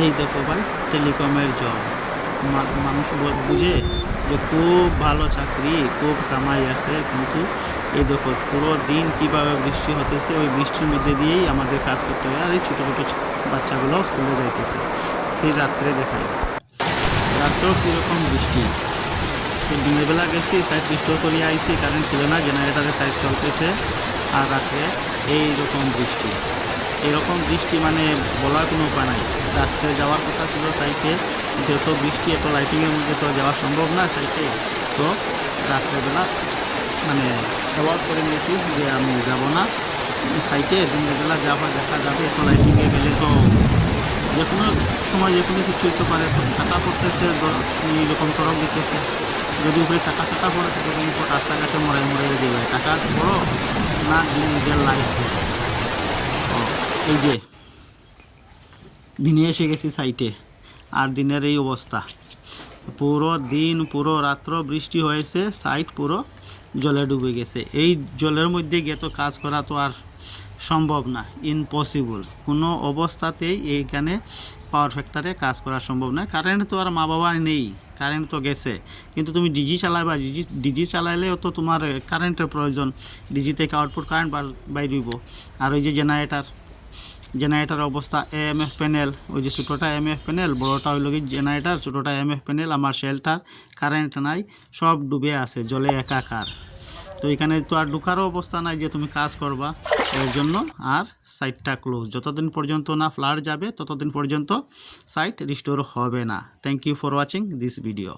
এই দেখো ভাই, টেলিকমের জব মানুষ বুঝে যে খুব ভালো চাকরি, খুব কামাই আছে, কিন্তু এই দেখো পুরো দিন কীভাবে বৃষ্টি হতেছে, ওই বৃষ্টির মধ্যে দিয়েই আমাদের কাজ করতে হয়। আর এই ছোটো ছোটো বাচ্চাগুলো স্কুলে যাইতেছে। ফির রাত্রে দেখাই, রাত্রেও কীরকম বৃষ্টি। দিনের বেলা গেছি, সাইড রিস্টোর করিয়ে আইসি, কারেন্ট ছিল না, জেনারেটারের সাইড চলতেছে। আর রাত্রে এইরকম বৃষ্টি, এরকম বৃষ্টি মানে বলার কোনো উপায় নাই। রাস্তায় যাওয়ার কথা ছিল সাইটে, কিন্তু এত বৃষ্টি, এত লাইটিংয়ের মধ্যে তো যাওয়া সম্ভব না সাইটে। তো রাত্রেবেলা মানে অ্যাভয়েড করে নিয়েছি যে আমি যাব না সাইটে। দিনের বেলা যাওয়া দেখা যাবে, এত লাইটিংয়ে গেলে তো যে কোনো সময় যে কোনো কিছু হতে পারে। তো টাকা পড়তেছে, এইরকম তরফ দিতেছে, যদি উপরে টাকা টাকা পড়ে থাকে কিন্তু রাস্তাঘাটে মরাই মরাই দেবে। টাকা পড়ো না, নিজের লাইফ পড়ো। এই যে দিনে এসে গেছি সাইটে, আর দিনের এই অবস্থা। পুরো দিন পুরো রাত্র বৃষ্টি হয়েছে, সাইট পুরো জলে ডুবে গেছে। এই জলের মধ্যে গিয়ে তো কাজ করা তো আর সম্ভব না, ইম্পসিবল। কোনো অবস্থাতেই এইখানে পাওয়ার ফ্যাক্টরে কাজ করা সম্ভব না। কারেন্ট তো আর মা বাবা নেই, কারেন্ট তো গেছে, কিন্তু তুমি ডিজি চালাবা, ডিজি চালাইলেও তো তোমার কারেন্টের প্রয়োজন। ডিজি থেকে আউটপুট কারেন্ট বাইরিব। আর ওই যে জেনারেটার অবস্থা, এএমএফ প্যানেল, ওই যে ছোটোটা এমএফ প্যানেল, বড়োটা হইল কি জেনারেটার, ছোটোটা এমএফ প্যানেল, আমার শেল্টার, কারেন্ট নাই, সব ডুবে আছে, জলে একাকার। তো এখানে তো আর ঢুকারও অবস্থা নাই যে তুমি কাজ করবা। এর জন্য আর সাইটটা ক্লোজ, যতদিন পর্যন্ত না ফ্লাড যাবে ততদিন পর্যন্ত সাইট রিস্টোর হবে না। Thank you for watching this video.